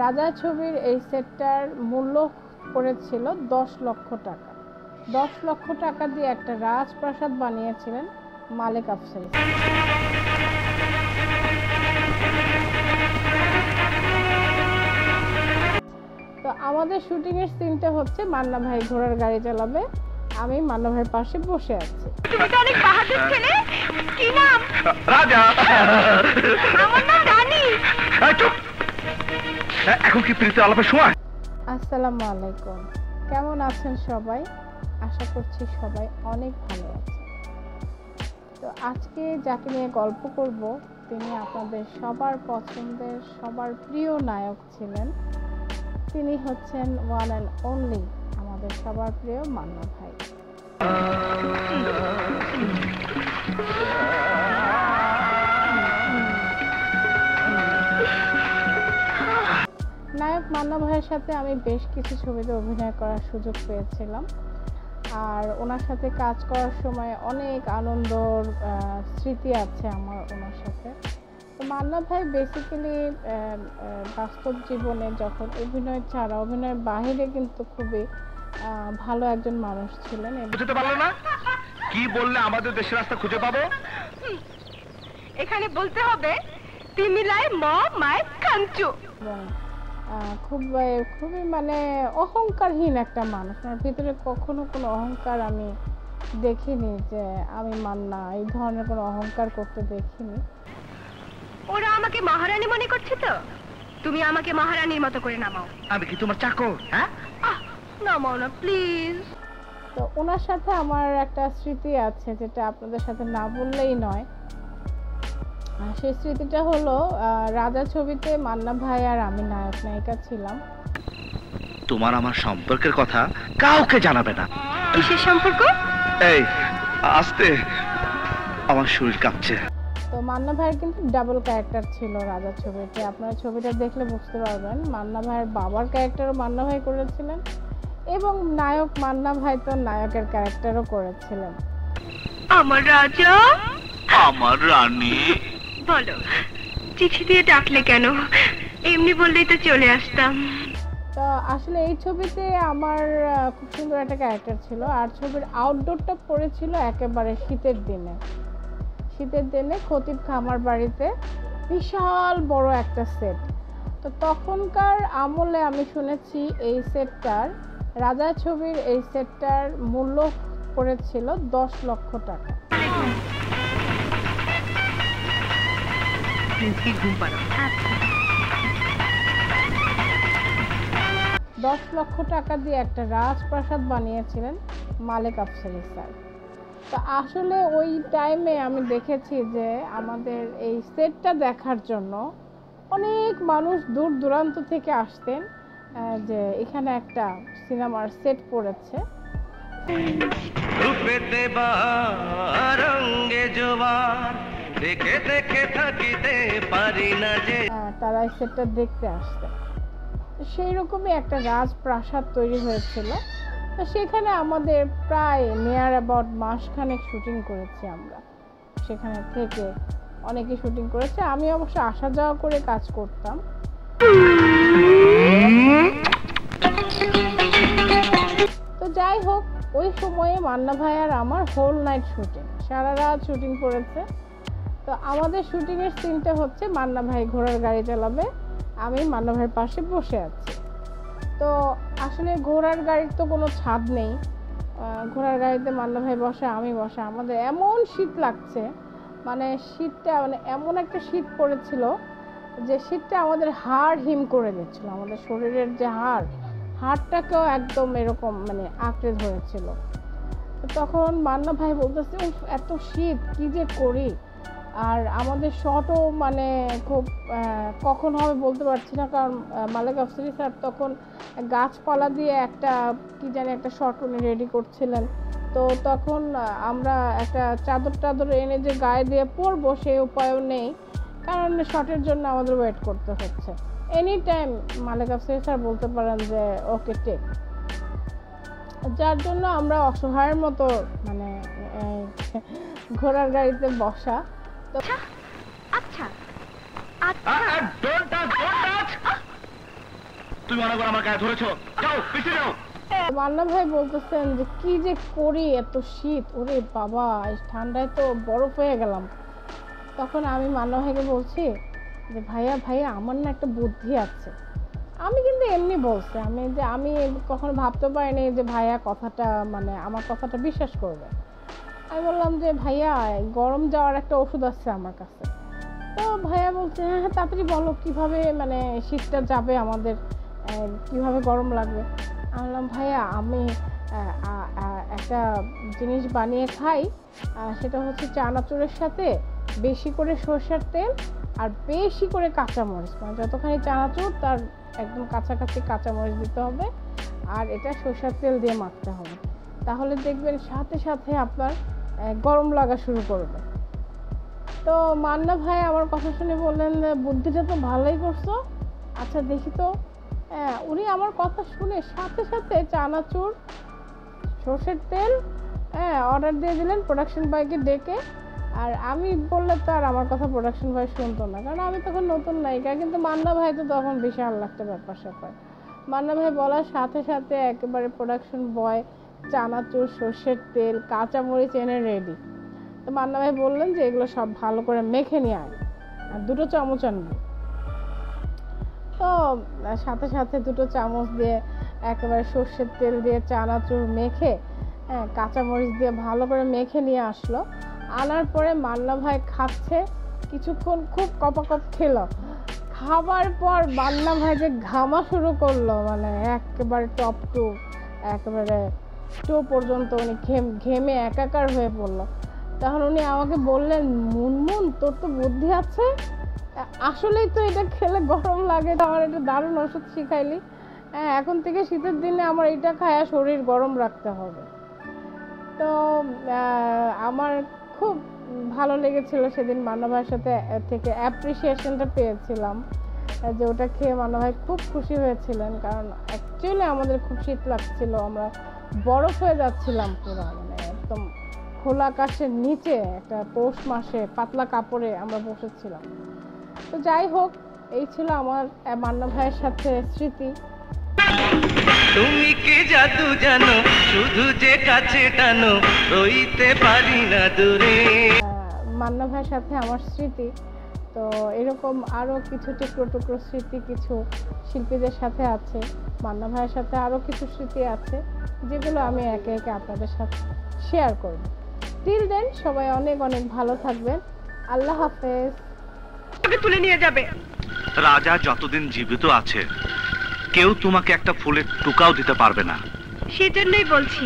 রাজা ছবির এই সেটটার মূল্য পড়েছিল 10 লক্ষ টাকা। 10 লক্ষ টাকা দিয়ে একটা রাজপ্রাসাদ বানিয়েছিলেন মালেক আফসারি। তো আমাদের শুটিং এর সিনটা হচ্ছে মান্না ভাই ঘোড়ার গাড়ি চালাবে, আমি মান্না ভাইয়ের পাশে বসে আছি। তুমি তো অনেক বাহাদুর ছেলে। কি নাম? রাজা। আমার নাম রানী। চুপ। এখন কি প্রীতি আলাপের সময়? আসসালামু আলাইকুম, কেমন আছেন সবাই? আশা করছি সবাই অনেক ভালো আছেন। তো আজকে যাকে নিয়ে গল্প করব তিনি আপনাদের সবার পছন্দের, সবার প্রিয় নায়ক ছিলেন। তিনি হচ্ছেন ওয়ান অ্যান্ড অনলি আমাদের সবার প্রিয় মান্না ভাই। নায়ক মান্না ভাইয়ের সাথে আমি বেশ কিছু ছবিতে অভিনয় করার সুযোগ পেয়েছিলাম, আর ওনার সাথে কাজ করার সময় অনেক আনন্দর স্মৃতি আছে আমার ওনার সাথে। তো মান্না ভাই বেসিক্যালি বাস্তব জীবনে যখন অভিনয় ছাড়া অভিনয়ের বাইরে কিন্তু খুবই ভালো একজন মানুষ ছিলেন। বুঝতে পারলো না কি বললে আমাদের দেশের রাস্তা খুঁজে পাবো? এখানে বলতে হবে তিমিলাই ম মায় কাঞ্চু। খুবই মানে অহংকারহীন একটা মানুষ। ওনার ভিতরে কখনো কোনো অহংকার আমি দেখিনি, যে আমি মান্না এই ধরনের কোনো অহংকার করতে দেখিনি। ওরা আমাকে মহারানী মনে করছে, তো তুমি আমাকে মহারানীর মতো করে নামাও। আমি কি তোমার চাকর? হ্যাঁ, নামাও না প্লিজ। তো ওনার সাথে আমার একটা স্মৃতি আছে যেটা আপনাদের সাথে না বললেই নয়। সেই স্মৃতিটা হলো রাজা ছবিতে মান্না ভাই আর আমি নায়ক নায়িকা ছিলাম। তোমার আমার সম্পর্কের কথা কাউকে জানাবে না। কিসের সম্পর্ক? এই আস্তে, আমার শরীর কাঁপছে। তো মান্না ভাইয়ের কিন্তু ডাবল ক্যারেক্টার ছিল রাজা ছবিতে। আপনারা ছবিটা দেখলে বুঝতে পারবেন। মান্না ভাইয়ের বাবার ক্যারেক্টারও মান্না ভাই করেছিলেন, এবং নায়ক মান্না ভাই তো নায়কের ক্যারেক্টারও করেছিলেন। আমার রাজা, আমার রানী। বলো চিঠি দিয়ে ডাকলে কেন? এমনি বললেই তো চলে আসতাম। তো আসলে এই ছবিতে আমার খুব সুন্দর একটা ক্যারেক্টার ছিল, আর ছবির আউটডোরটা পড়েছিল একেবারে শীতের দিনে। শীতের দিনে খতিব খামার বাড়িতে বিশাল বড় একটা সেট। তো তখনকার আমলে আমি শুনেছি এই সেটটার, রাজা ছবির এই সেটটার মূল্য পড়েছিল 10 লক্ষ টাকা। 10 লক্ষ টাকা দিয়ে একটা রাজপ্রাসাদ বানিয়েছিলেন মালেক আফসারি স্যার। তো আসলে ওই টাইমে আমি দেখেছি যে আমাদের এই সেটটা দেখার জন্য অনেক মানুষ দূর দূরান্ত থেকে আসতেন, যে এখানে একটা সিনেমার সেট পড়েছে। তারা এই সেটটা দেখতে আসতেন। সেই রকমই একটা রাজপ্রাসাদ তৈরি হয়েছিল। তো সেখানে আমাদের প্রায় নিয়ার অ্যাবাউট মাসখানেক শুটিং করেছি আমরা। সেখানে থেকে অনেকে শুটিং করেছে, আমি অবশ্য আসা যাওয়া করে কাজ করতাম। তো যাই হোক, ওই সময়ে মান্না ভাই আর আমার হোল নাইট শুটিং, সারা রাত শুটিং করেছে। তো আমাদের শুটিং এর সিনটা হচ্ছে মান্না ভাই ঘোড়ার গাড়ি চালাবে, আমি মান্না ভাইয়ের পাশে বসে আছি। তো আসলে ঘোড়ার গাড়ির তো কোনো ছাদ নেই, ঘোড়ার গাড়িতে মান্না ভাই বসে, আমি বসে। আমাদের এমন শীত লাগছে, মানে শীতটা মানে এমন একটা শীত পড়েছিল যে শীতটা আমাদের হাড় হিম করে দিচ্ছিল। আমাদের শরীরের যে হাড়টাকেও একদম এরকম মানে আঁকড়ে ধরেছিল। তো তখন মান্না ভাই বলতেছে, উফ এত শীত, কি যে করি। আর আমাদের শটও মানে খুব কখন হবে বলতে পারছি না, কারণ মালেক আফসারি স্যার তখন গাছপালা দিয়ে একটা কি জানি একটা শট উনি রেডি করছিলেন। তো তখন আমরা একটা চাদর এনে যে গায়ে দিয়ে পরবো সেই উপায়ও নেই, কারণ শটের জন্য আমাদের ওয়েট করতে হচ্ছে। এনি টাইম মালেক আফসারি স্যার বলতে পারেন যে ওকে টেক, যার জন্য আমরা অসহায়ের মতো মানে ঘোড়ার গাড়িতে বসা। আচ্ছা আচ্ছা, তুমি মনে করো আমার গায়ে ধরেছো, যাও পিছিয়ে যাও। মান্না ভাই বলতেছেন যে কি যে করি, এত শীত, ওরে বাবা এই ঠান্ডায় তো বরফ হয়ে গেলাম। তখন আমি মান্না ভাইকে বলছি যে ভাইয়া ভাইয়া আমার না একটা বুদ্ধি আছে। আমি কিন্তু এমনি বলছি, আমি কখনো ভাবতে পারিনি যে ভাইয়া কথাটা মানে আমার কথাটা বিশ্বাস করবে। আমি বললাম যে ভাইয়া গরম যাওয়ার একটা ওষুধ আছে আমার কাছে। তো ভাইয়া বলছে হ্যাঁ হ্যাঁ তাড়াতাড়ি বলো কিভাবে মানে শীতটা যাবে আমাদের, কিভাবে গরম লাগবে। আমি বললাম ভাইয়া আমি একটা জিনিস বানিয়ে খাই, সেটা হচ্ছে চানাচুরের সাথে বেশি করে সরষের তেল আর বেশি করে কাঁচামরিচ, মানে যতখানি চানাচুর তার একদম কাছাকাছি কাঁচামরিচ দিতে হবে, আর এটা সরষের তেল দিয়ে মাখতে হবে। তাহলে দেখবেন সাথে সাথে আপনার গরম লাগা শুরু করবে। তো মান্না ভাই আমার কথা শুনে বললেন বুদ্ধিটা তো ভালোই করছো, আচ্ছা দেখি তো। উনি আমার কথা শুনে সাথে সাথে চানাচুর সরষের তেল অর্ডার দিয়ে দিলেন প্রোডাকশন বয়কে ডেকে। আর আমি বললে তো আর আমার কথা প্রোডাকশন বয় শুনতো না, কারণ আমি তখন নতুন নায়িকা। কিন্তু মান্না ভাই তো তখন বিশাল একটা ব্যাপার স্যাপার। মান্না ভাই বলার সাথে সাথে একেবারে প্রোডাকশন বয় চানাচুর সরষের তেল কাঁচামরিচ এনে রেডি। তো মান্না ভাই বললেন যে এগুলো সব ভালো করে মেখে নিয়ে আয়, আর 2 চামচ আনবি। তো সাথে সাথে 2 চামচ দিয়ে একেবারে সরষের তেল দিয়ে চানাচুর মেখে কাঁচামরিচ দিয়ে ভালো করে মেখে নিয়ে আসলো। আনার পরে মান্না ভাই খাচ্ছে, কিছুক্ষণ খুব কপাকপ খেলো। খাবার পর মান্না ভাই যে ঘামা শুরু করলো, মানে একেবারে টপ টু একেবারে টো পর্যন্ত উনি ঘেমে একাকার হয়ে পড়লো। তখন উনি আমাকে বললেন মুনমুন তোর তো বুদ্ধি আছে, আসলেই তো এটা খেলে গরম লাগে, আমার এটা দারুণ ওষুধ শিখাইলি। এখন থেকে শীতের দিনে আমার এটা খায়া শরীর গরম রাখতে হবে। তো আমার খুব ভালো লেগেছিল সেদিন মান্না ভাইয়ের সাথে থেকে অ্যাপ্রিসিয়েশনটা পেয়েছিলাম, যে ওটা খেয়ে মান্না ভাই খুব খুশি হয়েছিলেন। কারণ অ্যাকচুয়ালি আমাদের খুব শীত লাগছিল, আমরা বরফ হয়ে যাচ্ছিলাম পুরো, মানে একদম খোলা আকাশের নিচে একটা পৌষ মাসে পাতলা কাপড়ে আমরা বসেছিলাম। তো যাই হোক, এই ছিল আমার মান্না ভাইয়ের সাথে স্মৃতি। তুমি কি জাদু জানো, শুধু যে কাছে টানো, রইতে পারি না দূরে। মান্না ভাইয়ের সাথে আমার স্মৃতি। তো এরকম আরও কিছু টুকরো টুকরো স্মৃতি কিছু শিল্পীদের সাথে আছে, মান্না ভাইয়ের সাথে আরও কিছু স্মৃতি আছে, যেগুলো আমি একে একে আপনাদের সাথে শেয়ার করব। টিল দেন সবাই অনেক অনেক ভালো থাকবেন। আল্লাহ হাফেজ। তুলে নিয়ে যাবে। রাজা যতদিন জীবিত আছে কেউ তোমাকে একটা ফুলের টুকাও দিতে পারবে না। সেজন্যই বলছি